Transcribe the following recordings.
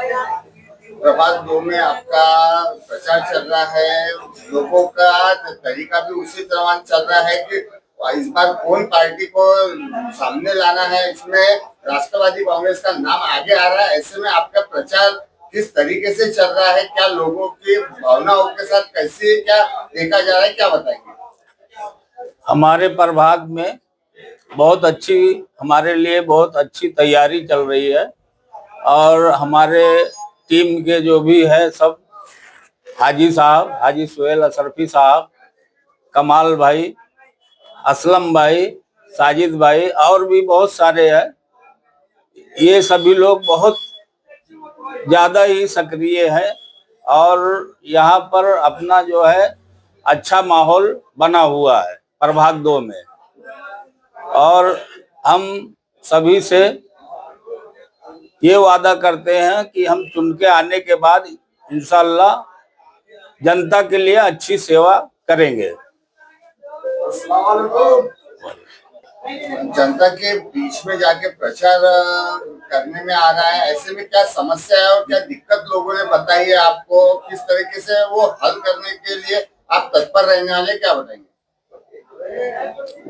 प्रभात 2 में आपका प्रचार चल रहा है, लोगों का तरीका भी उसी तरह चल रहा है कि इस बार कौन पार्टी को सामने लाना है, इसमें राष्ट्रवादी कांग्रेस का नाम आगे आ रहा है। ऐसे में आपका प्रचार किस तरीके से चल रहा है, क्या लोगों की भावनाओं के साथ कैसे क्या देखा जा रहा है, क्या बताएंगे? हमारे प्रभाग में बहुत अच्छी, हमारे लिए बहुत अच्छी तैयारी चल रही है और हमारे टीम के जो भी है सब हाजी साहब, हाजी सुहेल अशरफी साहब, कमाल भाई, असलम भाई, साजिद भाई और भी बहुत सारे हैं। ये सभी लोग बहुत ज़्यादा ही सक्रिय है और यहाँ पर अपना जो है अच्छा माहौल बना हुआ है प्रभाग 2 में। और हम सभी से ये वादा करते हैं कि हम चुन के आने के बाद इंशाल्लाह जनता के लिए अच्छी सेवा करेंगे। जनता के बीच में जाके प्रचार करने में आ रहा है, ऐसे में क्या समस्या है और क्या दिक्कत लोगों ने बताई है आपको, किस तरीके से वो हल करने के लिए आप तत्पर रहने वाले, क्या बताएंगे?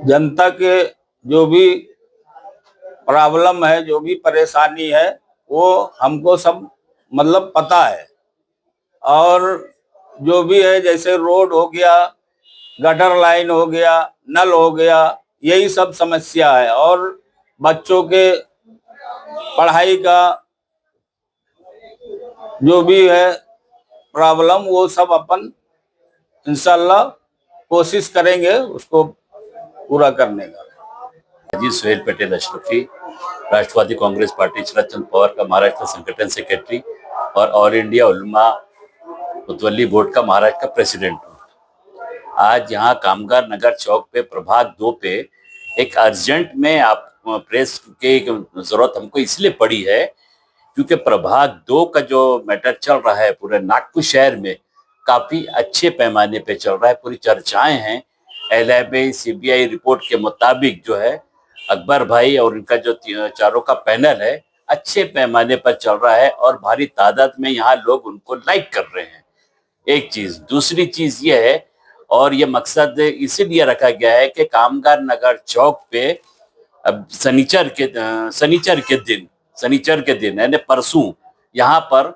जनता के जो भी प्रॉब्लम है, जो भी परेशानी है, वो हमको सब मतलब पता है। और जो भी है, जैसे रोड हो गया, गटर लाइन हो गया, नल हो गया, यही सब समस्या है। और बच्चों के पढ़ाई का जो भी है प्रॉब्लम, वो सब अपन इंशाल्लाह कोशिश करेंगे उसको पूरा करने का। हाजी सुहेल पटेल अशरफी, राष्ट्रवादी कांग्रेस पार्टी शरद चंद्र पवार का महाराष्ट्र संगठन सेक्रेटरी और ऑल इंडिया उलमा मुतवल्ली बोर्ड का महाराष्ट्र का प्रेसिडेंट हूँ। आज यहाँ कामगार नगर चौक पे प्रभाग 2 पे एक अर्जेंट में आप प्रेस के जरूरत हमको इसलिए पड़ी है क्योंकि प्रभाग 2 का जो मैटर चल रहा है पूरे नागपुर शहर में काफी अच्छे पैमाने पे चल रहा है। पूरी चर्चाएं हैं। एलआईबी सीबीआई रिपोर्ट के मुताबिक जो है अकबर भाई और इनका जो चारों का पैनल है अच्छे पैमाने पर चल रहा है और भारी तादाद में यहाँ लोग उनको लाइक कर रहे हैं। एक चीज, दूसरी चीज ये है और ये मकसद इसीलिए रखा गया है कि कामगार नगर चौक पे अब शनिचर के दिन यानी परसों यहाँ पर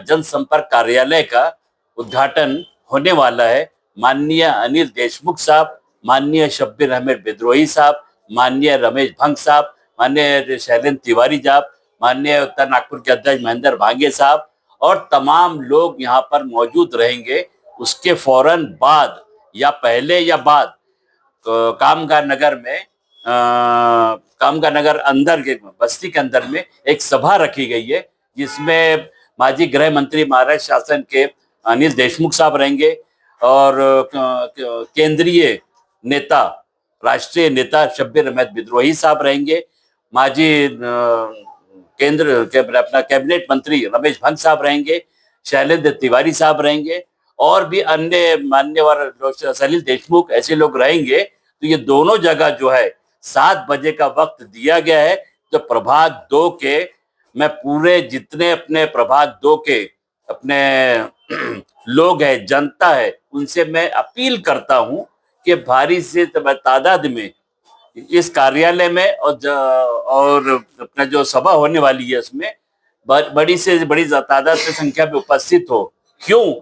जनसंपर्क कार्यालय का उद्घाटन होने वाला है। माननीय अनिल देशमुख साहब, माननीय शब्बीर अहमद बिद्रोही साहब, माननीय रमेश भंग साहब, माननीय शैलेंद्र तिवारी साहब, माननीय उत्तर नागपुर के अध्यक्ष महेंद्र भांगे साहब और तमाम लोग यहाँ पर मौजूद रहेंगे। उसके फौरन बाद या पहले या बाद कामगार नगर अंदर के बस्ती के अंदर में एक सभा रखी गई है जिसमें माजी गृह मंत्री महाराष्ट्र शासन के अनिल देशमुख साहब रहेंगे और केंद्रीय नेता, राष्ट्रीय नेता शब्बीर अहमद बिद्रोही साहब रहेंगे। माजी केंद्र के अपना कैबिनेट मंत्री रमेश भंग साहब रहेंगे, शैलेंद्र तिवारी साहब रहेंगे और भी अन्य मान्यवर सलील देशमुख, ऐसे लोग रहेंगे। तो ये दोनों जगह जो है 7 बजे का वक्त दिया गया है। तो प्रभाग 2 के मैं पूरे जितने अपने प्रभाग 2 के अपने लोग हैं, जनता है, उनसे मैं अपील करता हूं कि भारी से तादाद में इस कार्यालय में और अपना जो सभा होने वाली है उसमें बड़ी से बड़ी तादाद से संख्या में उपस्थित हो। क्यों?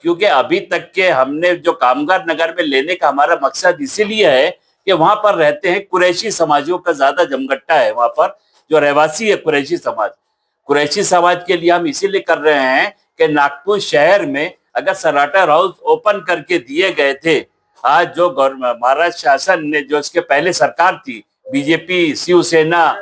क्योंकि अभी तक के हमने जो कामगार नगर में लेने का हमारा मकसद इसीलिए है कि वहां पर रहते हैं कुरैशी समाजों का ज्यादा जमघट्टा है। वहां पर जो रहवासी है कुरैशी समाज के लिए हम इसीलिए कर रहे हैं कि नागपुर शहर में अगर सराटा हाउस ओपन करके दिए गए थे, आज जो महाराष्ट्र शासन ने, जो इसके पहले सरकार थी, बीजेपी, शिवसेना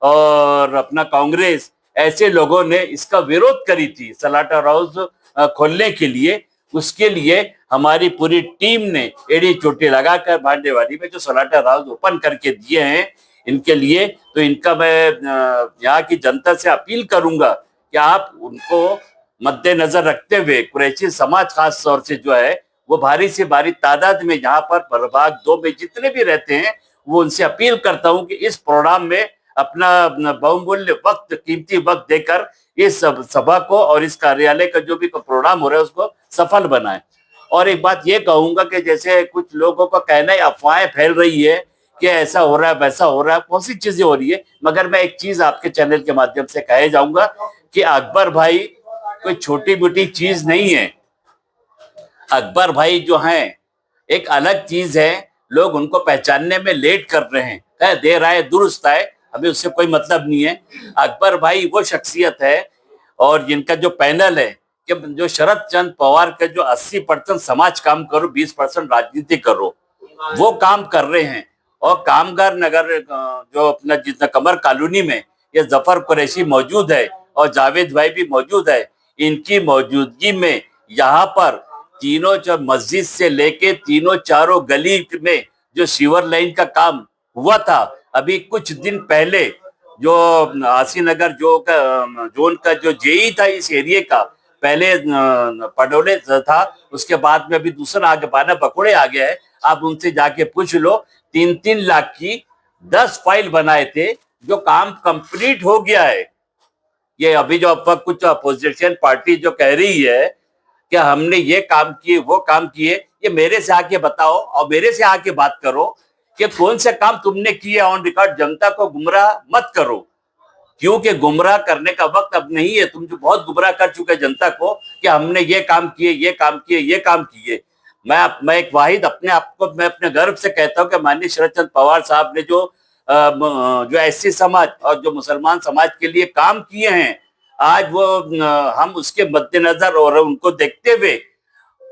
और अपना कांग्रेस, ऐसे लोगों ने इसका विरोध करी थी सलाटा हाउस खोलने के लिए। उसके लिए हमारी पूरी टीम ने एड़ी चोटी लगाकर भांडेवाली में जो सलाटा हाउस ओपन करके दिए हैं इनके लिए, तो इनका मैं यहाँ की जनता से अपील करूंगा कि आप उनको मद्देनजर रखते हुए कुरैशी समाज खास तौर से जो है वो भारी से भारी तादाद में यहाँ पर प्रभाग 2 में जितने भी रहते हैं, वो उनसे अपील करता हूं कि इस प्रोग्राम में अपना बहुमूल्य वक्त, कीमती वक्त देकर इस सभा को और इस कार्यालय का जो भी प्रोग्राम हो रहा है उसको सफल बनाए। और एक बात ये कहूंगा कि जैसे कुछ लोगों का कहना है, अफवाहें फैल रही है कि ऐसा हो रहा है वैसा हो रहा है, कौन सी चीजें हो रही है, मगर मैं एक चीज आपके चैनल के माध्यम से कहे जाऊंगा कि अकबर भाई कोई छोटी मोटी चीज नहीं है। अकबर भाई जो हैं एक अलग चीज है, लोग उनको पहचानने में लेट कर रहे हैं, कह दे रहा है दुरुस्त है, हमें उससे कोई मतलब नहीं है। अकबर भाई वो शख्सियत है और जिनका जो पैनल है कि जो शरद चंद्र पवार का जो 80% समाज काम करो 20% राजनीति करो, वो काम कर रहे हैं। और कामगार नगर जो अपना जितना कमर कॉलोनी में ये जफर कुरैशी मौजूद है और जावेद भाई भी मौजूद है, इनकी मौजूदगी में यहाँ पर तीनों जो मस्जिद से लेके तीनों चारों गली में जो सीवर लाइन का काम हुआ था, अभी कुछ दिन पहले जो आसीनगर जोन का जो जेई था इस एरिया का, पहले पडोले था, उसके बाद में अभी दूसरा आगे पाना पकोड़े आ गया है। आप उनसे जाके पूछ लो, 3-3 लाख की 10 फाइल बनाए थे, जो काम कंप्लीट हो गया है। ये अभी जो अब कुछ अपोजिशन पार्टी जो कह रही है कि हमने ये काम किए वो काम किए, ये मेरे से आके बताओ और मेरे से आके बात करो कि कौन से काम तुमने किए ऑन रिकॉर्ड। जनता को गुमराह मत करो, क्योंकि गुमराह करने का वक्त अब नहीं है। तुम जो बहुत गुमराह कर चुके जनता को कि हमने ये काम किए, ये काम किए, ये काम किए। मैं एक वाहिद अपने आप को मैं अपने गर्व से कहता हूं कि माननीय शरद चंद्र पवार साहब ने जो एससी समाज और जो मुसलमान समाज के लिए काम किए हैं, आज वो हम उसके मद्देनजर और उनको देखते हुए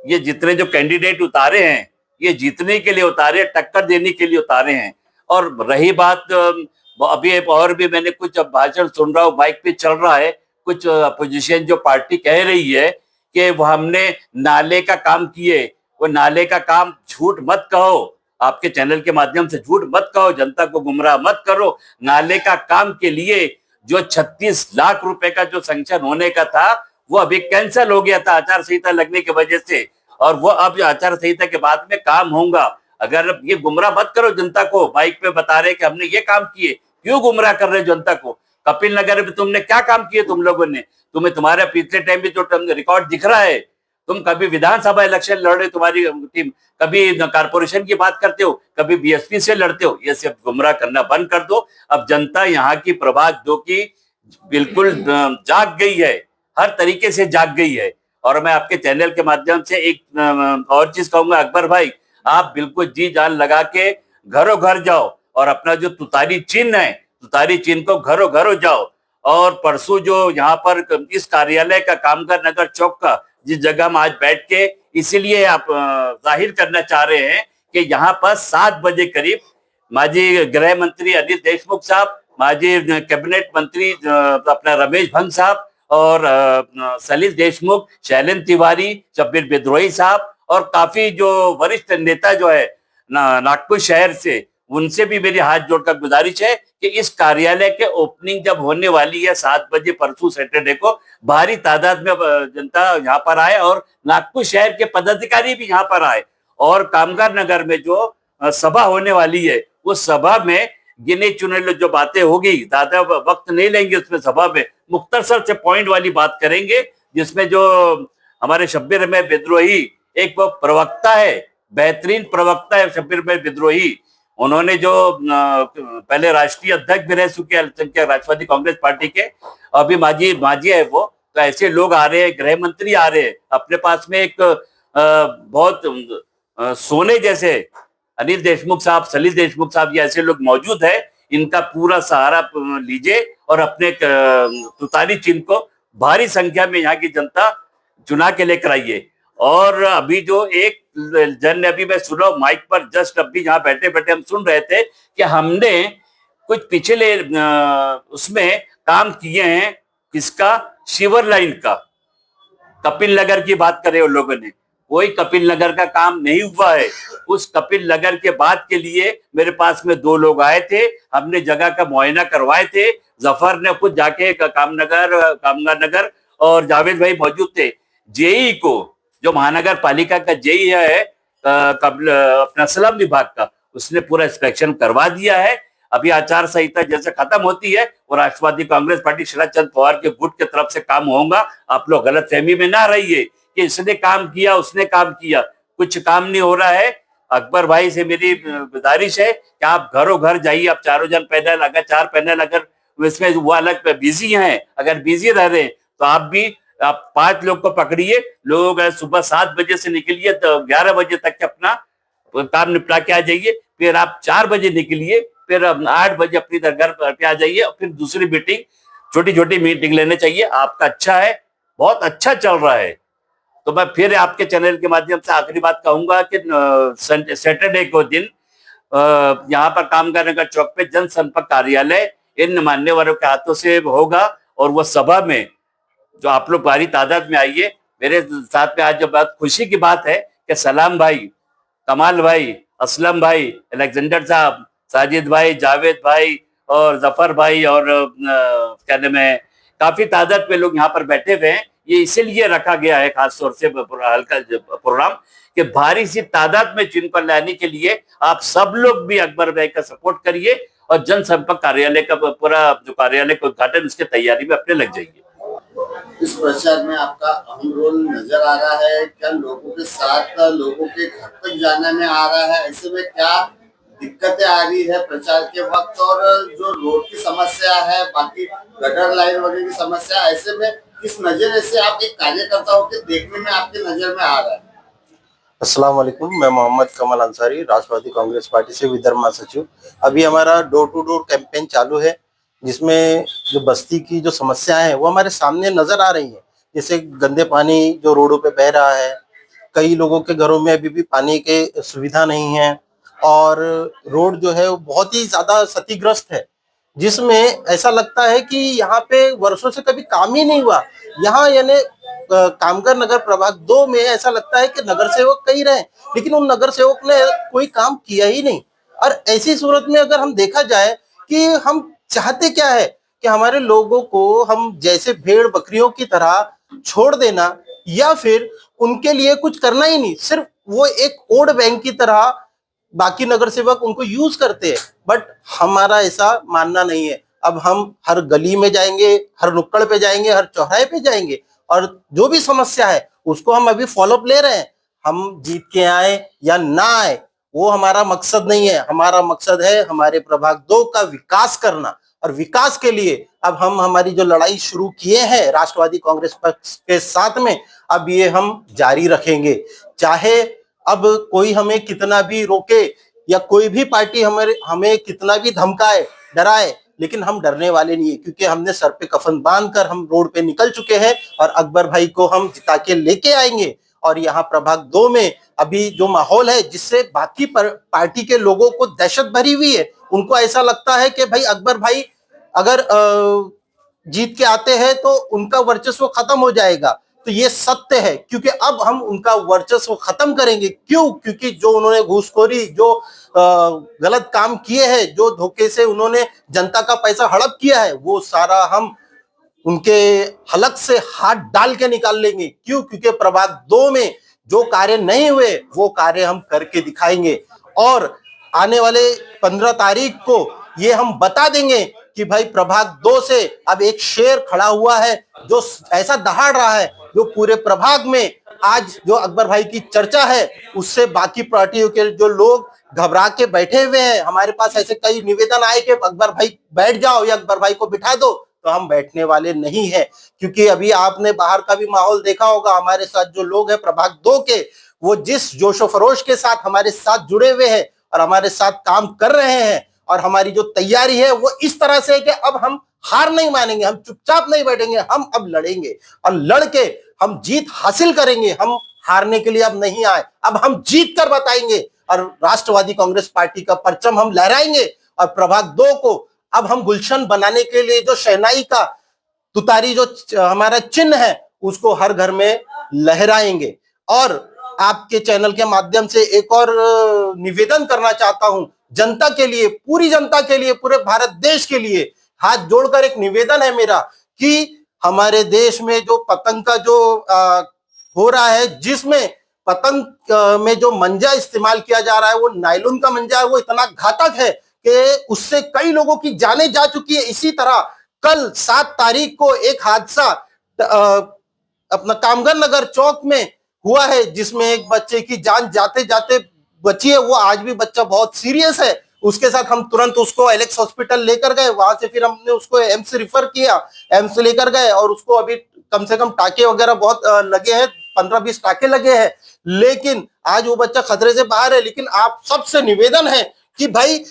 ये जितने जो कैंडिडेट उतारे हैं, ये जीतने के लिए उतारे, टक्कर देने के लिए उतारे हैं। और रही बात अभी और भी मैंने कुछ भाषण सुन रहा हूँ, बाइक पे चल रहा है, कुछ अपोजिशन जो पार्टी कह रही है कि वो हमने नाले का काम किए। वो नाले का काम झूठ मत कहो, आपके चैनल के माध्यम से झूठ मत कहो, जनता को गुमराह मत करो। नाले का काम के लिए जो 36 लाख रुपए का जो सैंक्शन होने का था, वो अभी कैंसिल हो गया था आचार संहिता लगने की वजह से, और वो अब आचार संहिता के बाद में काम होगा। अगर ये गुमराह मत करो जनता को, बाइक पे बता रहे कि हमने ये काम किए, क्यों गुमराह कर रहे जनता को? कपिल नगर में तुमने क्या काम किए तुम लोगों ने? तुम्हें तुम्हारे पिछले टाइम में जो रिकॉर्ड दिख रहा है, तुम कभी विधानसभा इलेक्शन लड़ रहे, तुम्हारी टीम कभी कारपोरेशन की बात करते हो, कभी बीएसपी से लड़ते हो। ये सब गुमराह करना बंद कर दो। अब जनता यहाँ की प्रभाग दो की बिल्कुल जाग गई है, हर तरीके से जाग गई है। और मैं आपके चैनल के माध्यम से एक और चीज कहूंगा, अकबर भाई आप बिल्कुल जी जान लगा के घरों घर जाओ और अपना जो तुतारी चिन्ह है, तुतारी चिन्ह को घरों घरों जाओ। और परसों जो यहाँ पर इस कार्यालय का कामगार नगर चौक का जिस जगह हम आज बैठ के इसीलिए आप जाहिर करना चाह रहे हैं कि यहाँ पर 7 बजे करीब माजी गृह मंत्री अनिल देशमुख साहब, माजी कैबिनेट मंत्री अपना रमेश भंग साहब और सलील देशमुख, शैलेंद्र तिवारी, शब्बीर बिद्रोही साहब और काफी जो वरिष्ठ नेता जो है नागपुर शहर से, उनसे भी मेरी हाथ जोड़कर गुजारिश है कि इस कार्यालय के ओपनिंग जब होने वाली है 7 बजे परसों सैटरडे को, भारी तादाद में जनता यहाँ पर आए और नागपुर शहर के पदाधिकारी भी यहाँ पर आए। और कामगार नगर में जो सभा होने वाली है, उस सभा में गिने चुने जो बातें होगी, ज्यादा वक्त नहीं लेंगे उसमें, सभा में मुख्तसर से पॉइंट वाली बात करेंगे, जिसमें जो हमारे शब्बीर अहमद बिद्रोही एक वो प्रवक्ता है, बेहतरीन प्रवक्ता है शब्बीर अहमद बिद्रोही। उन्होंने जो पहले राष्ट्रीय अध्यक्ष भी रह चुके हैं राष्ट्रवादी कांग्रेस पार्टी के, अभी माजी है वो। तो ऐसे लोग आ रहे हैं, गृह मंत्री आ रहे हैं, अपने पास में एक बहुत सोने जैसे अनिल देशमुख साहब, सलील देशमुख साहब, ये ऐसे लोग मौजूद है। इनका पूरा सहारा लीजिए और अपने तुतारी चिन्ह को भारी संख्या में यहाँ की जनता चुना के लेकर आइए। और अभी जो एक जन, अभी मैं सुना माइक पर, जस्ट अभी यहाँ बैठे बैठे हम सुन रहे थे कि हमने कुछ पिछले उसमें काम किए हैं, किसका? सीवर लाइन का। कपिल नगर की बात करे उन लोगों ने, कोई कपिल नगर का काम नहीं हुआ है। उस कपिल नगर के बाद के लिए मेरे पास में 2 लोग आए थे, हमने जगह का मुआयना करवाए थे। जफर ने खुद जाके कामगार नगर और जावेद भाई मौजूद थे। जेई को, जो महानगर पालिका का जेई है अपना स्लम विभाग का, उसने पूरा इंस्पेक्शन करवा दिया है। अभी आचार संहिता जैसे खत्म होती है और राष्ट्रवादी कांग्रेस पार्टी शरद चंद्र पवार के गुट की तरफ से काम होगा। आप लोग गलतफहमी में ना रहिए कि इसने काम किया उसने काम किया, कुछ काम नहीं हो रहा है। अकबर भाई से मेरी गुजारिश है कि आप घरों घर जाइए, आप चारों जन पैदल, अगर 4 पैदल अगर इसमें वो अलग बिजी हैं, अगर बिजी रह रहे हैं तो आप 5 लोग को पकड़िए। लोग सुबह 7 बजे से निकलिए तो 11 बजे तक के अपना काम निपटा के आ जाइए, फिर आप 4 बजे निकलिए, फिर 8 बजे अपनी घर पे आ जाइए और फिर दूसरी मीटिंग, छोटी छोटी मीटिंग लेने चाहिए। आपका अच्छा है, बहुत अच्छा चल रहा है। तो मैं फिर आपके चैनल के माध्यम से आखिरी बात कहूंगा कि सैटरडे को दिन यहाँ पर कामगार नगर चौक पे जनसंपर्क कार्यालय इन मान्यवरों के हाथों से होगा और वो सभा में जो आप लोग भारी तादाद में आइए। मेरे साथ में आज जो बात खुशी की बात है कि सलाम भाई, कमाल भाई, असलम भाई, अलेक्जेंडर साहब, साजिद भाई, जावेद भाई और जफर भाई और क्या नाम है, काफी तादाद में लोग यहाँ पर बैठे हुए हैं। ये इसीलिए रखा गया है खासतौर से हल्का प्रोग्राम कि भारी सी तादाद में जिनको लाने के लिए आप सब लोग भी अकबर भाई का सपोर्ट करिए और जनसंपर्क कार्यालय का पूरा जो कार्यालय का उद्घाटन उसकी तैयारी में अपने लग जाइए। इस प्रचार में आपका अहम रोल नजर आ रहा है क्या? लोगों के साथ, लोगों के घर तक जाने में आ रहा है, ऐसे में क्या दिक्कतें आ रही है प्रचार के वक्त? और जो रोड की समस्या है, बाकी गटर लाइन वगैरह की समस्या, ऐसे में किस नजरिए से आप एक कार्यकर्ता होकर देखने में आपकी नजर में आ रहा है? अस्सलाम वालेकुम, मैं मोहम्मद कमल अंसारी, राष्ट्रवादी कांग्रेस पार्टी से विदर्भ महासचिव। अभी हमारा डोर टू डोर कैंपेन चालू है, जिसमें जो बस्ती की जो समस्याएं हैं वो हमारे सामने नजर आ रही हैं। जैसे गंदे पानी जो रोडों पे बह रहा है, कई लोगों के घरों में अभी भी पानी के सुविधा नहीं है और रोड जो है वो बहुत ही ज्यादा क्षतिग्रस्त है, जिसमें ऐसा लगता है कि यहाँ पे वर्षों से कभी काम ही नहीं हुआ। यहाँ यानी कामगार नगर प्रभाग 2 में ऐसा लगता है कि नगर सेवक कई रहे, लेकिन उन नगर सेवक ने कोई काम किया ही नहीं। और ऐसी सूरत में अगर हम देखा जाए कि हम चाहते क्या है कि हमारे लोगों को हम जैसे भेड़ बकरियों की तरह छोड़ देना या फिर उनके लिए कुछ करना ही नहीं, सिर्फ वो एक वोट बैंक की तरह बाकी नगर सेवक उनको यूज करते हैं। बट हमारा ऐसा मानना नहीं है। अब हम हर गली में जाएंगे, हर नुक्कड़ पे जाएंगे, हर चौराहे पे जाएंगे और जो भी समस्या है उसको हम अभी फॉलोअप ले रहे हैं। हम जीत के आए या ना आए वो हमारा मकसद नहीं है। हमारा मकसद है हमारे प्रभाग 2 का विकास करना, और विकास के लिए अब हम हमारी जो लड़ाई शुरू किए हैं राष्ट्रवादी कांग्रेस पक्ष के साथ में, अब ये हम जारी रखेंगे। चाहे अब कोई हमें कितना भी रोके या कोई भी पार्टी हमें कितना भी धमकाए, डराए, लेकिन हम डरने वाले नहीं है, क्योंकि हमने सर पे कफन बांधकर हम रोड पे निकल चुके हैं और अकबर भाई को हम जिता के लेके आएंगे। और यहाँ प्रभाग 2 में अभी जो माहौल है, जिससे बाकी पार्टी के लोगों को दहशत भरी हुई है, उनको ऐसा लगता है कि भाई अकबर भाई अगर जीत के आते हैं तो उनका वर्चस्व खत्म हो जाएगा। तो ये सत्य है, क्योंकि अब हम उनका वर्चस्व खत्म करेंगे। क्यों? क्योंकि जो उन्होंने घूसखोरी, जो गलत काम किए हैं, जो धोखे से उन्होंने जनता का पैसा हड़प किया है, वो सारा हम उनके हलक से हाथ डाल के निकाल लेंगे। क्यों? क्योंकि प्रभाग 2 में जो कार्य नहीं हुए वो कार्य हम करके दिखाएंगे और आने वाले 15 तारीख को ये हम बता देंगे कि भाई प्रभाग 2 से अब एक शेर खड़ा हुआ है जो ऐसा दहाड़ रहा है, जो पूरे प्रभाग में आज जो अकबर भाई की चर्चा है उससे बाकी पार्टियों के जो लोग घबरा के बैठे हुए हैं। हमारे पास ऐसे कई निवेदन आए कि अकबर भाई बैठ जाओ या अकबर भाई को बिठा दो, तो हम बैठने वाले नहीं है। क्योंकि अभी आपने बाहर का भी माहौल देखा होगा, हमारे साथ जो लोग हैं प्रभाग 2 के, वो जिस जोशो फरोश के साथ हमारे साथ जुड़े हुए हैं और हमारे साथ काम कर रहे हैं, और हमारी जो तैयारी है वो इस तरह से है कि अब हम हार नहीं मानेंगे, हम चुपचाप नहीं बैठेंगे, हम अब लड़ेंगे और लड़के हम जीत हासिल करेंगे। हम हारने के लिए अब नहीं आए, अब हम जीत कर बताएंगे और राष्ट्रवादी कांग्रेस पार्टी का परचम हम लहराएंगे। और प्रभाग 2 को अब हम गुलशन बनाने के लिए जो शहनाई का तुतारी जो हमारा चिन्ह है उसको हर घर में लहराएंगे। और आपके चैनल के माध्यम से एक और निवेदन करना चाहता हूं जनता के लिए, पूरी जनता के लिए, पूरे भारत देश के लिए हाथ जोड़कर एक निवेदन है मेरा कि हमारे देश में जो पतंग का जो हो रहा है, जिसमें पतंग में जो मंजा इस्तेमाल किया जा रहा है वो नायलॉन का मंजा है, वो इतना घातक है कि उससे कई लोगों की जानें जा चुकी है। इसी तरह कल 7 तारीख को एक हादसा अपना कामगर नगर चौक में हुआ है, जिसमें एक बच्चे की जान जाते जाते बची है। वो आज भी बच्चा बहुत सीरियस है। उसके साथ हम तुरंत उसको एलेक्स हॉस्पिटल लेकर गए, वहां से फिर हमने उसको एम्स रिफर किया, एम्स लेकर गए और उसको अभी कम से कम टाके वगैरह बहुत लगे हैं, 15-20 टाके लगे हैं, लेकिन आज वो बच्चा खतरे से बाहर है। लेकिन आप सबसे निवेदन है कि भाई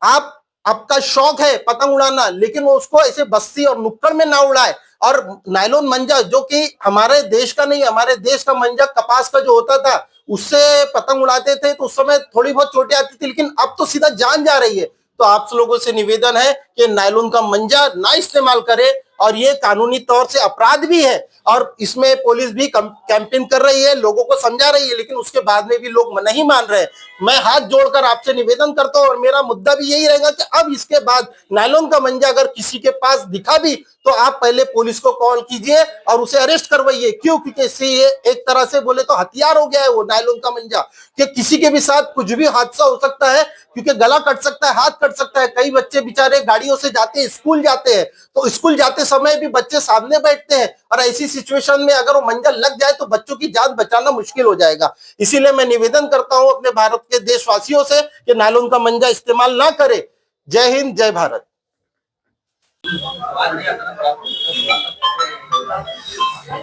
आपका शौक है पतंग उड़ाना, लेकिन वो उसको ऐसे बस्ती और नुक्कड़ में ना उड़ाए। और नायलॉन मंजा जो कि हमारे देश का नहीं, हमारे देश का मंजा कपास का जो होता था उससे पतंग उड़ाते थे, तो उस समय थोड़ी बहुत चोटें आती थी, लेकिन अब तो सीधा जान जा रही है। तो आप लोगों से निवेदन है कि नायलॉन का मंजा ना इस्तेमाल करें, और ये कानूनी तौर से अपराध भी है, और इसमें पुलिस भी कैंपेन कर रही है, लोगों को समझा रही है, लेकिन उसके बाद में भी लोग नहीं मान रहे। मैं हाथ जोड़कर आपसे निवेदन करता हूं, और मेरा मुद्दा भी यही रहेगा कि अब इसके बाद नायलॉन का मंजा अगर किसी के पास दिखा भी तो आप पहले पुलिस को कॉल कीजिए और उसे अरेस्ट करवाइए। क्यों? क्योंकि इससे ये एक तरह से बोले तो हथियार हो गया है वो नायलॉन का मंजा, कि किसी के भी साथ कुछ भी हादसा हो सकता है, क्योंकि गला कट सकता है, हाथ कट सकता है। कई बच्चे बेचारे गाड़ियों से जाते हैं, स्कूल जाते हैं, तो स्कूल जाते समय भी बच्चे सामने बैठते हैं, और ऐसी सिचुएशन में अगर वो मंजा लग जाए तो बच्चों की जान बचाना मुश्किल हो जाएगा। इसीलिए मैं निवेदन करता हूं अपने भारत के देशवासियों से कि नायलॉन का मंजा इस्तेमाल ना करें। जय हिंद, जय भारत।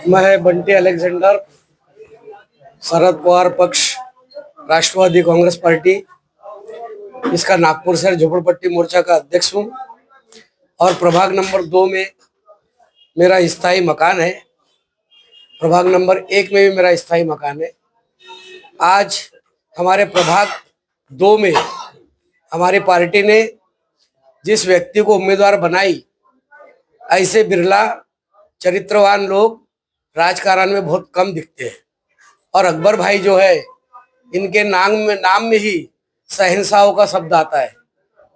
मैं बंटी अलेक्जेंडर, शरद पवार पक्ष राष्ट्रवादी कांग्रेस पार्टी, इसका नागपुर शहर झोपड़पट्टी मोर्चा का अध्यक्ष हूँ, और प्रभाग नंबर 2 में मेरा स्थायी मकान है। प्रभाग नंबर 1 में भी मेरा स्थायी मकान है। आज हमारे प्रभाग 2 में हमारी पार्टी ने जिस व्यक्ति को उम्मीदवार बनाई, ऐसे बिरला चरित्रवान लोग राजकारण में बहुत कम दिखते हैं, और अकबर भाई जो है, इनके नाम में ही शहंशाहों का शब्द आता है,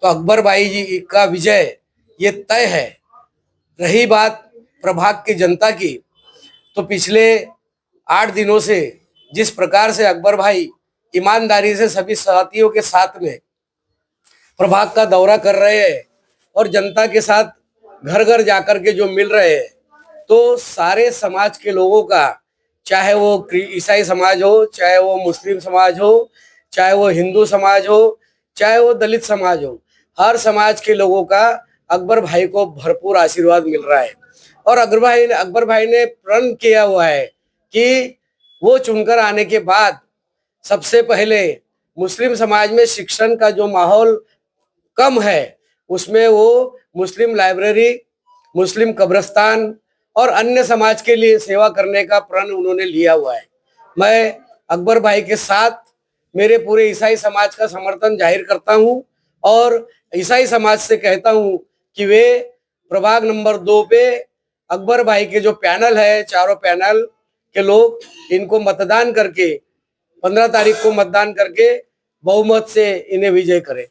तो अकबर भाई जी का विजय ये तय है। रही बात प्रभाग की जनता की, तो पिछले 8 दिनों से जिस प्रकार से अकबर भाई ईमानदारी से सभी साथियों के साथ में प्रभाग का दौरा कर रहे हैं और जनता के साथ घर घर जाकर के जो मिल रहे हैं, तो सारे समाज के लोगों का, चाहे वो ईसाई समाज हो, चाहे वो मुस्लिम समाज हो, चाहे वो हिंदू समाज हो, चाहे वो दलित समाज हो, हर समाज के लोगों का अकबर भाई को भरपूर आशीर्वाद मिल रहा है। और अकबर भाई ने प्रण किया हुआ है कि वो चुनकर आने के बाद सबसे पहले मुस्लिम समाज में शिक्षण का जो माहौल कम है, उसमें वो मुस्लिम लाइब्रेरी, मुस्लिम कब्रिस्तान और अन्य समाज के लिए सेवा करने का प्रण उन्होंने लिया हुआ है। मैं अकबर भाई के साथ मेरे पूरे ईसाई समाज का समर्थन जाहिर करता हूं, और ईसाई समाज से कहता हूं कि वे प्रभाग नंबर 2 पे अकबर भाई के जो पैनल है, चारों पैनल के लोग, इनको मतदान करके 15 तारीख को मतदान करके बहुमत से इन्हें विजय करें।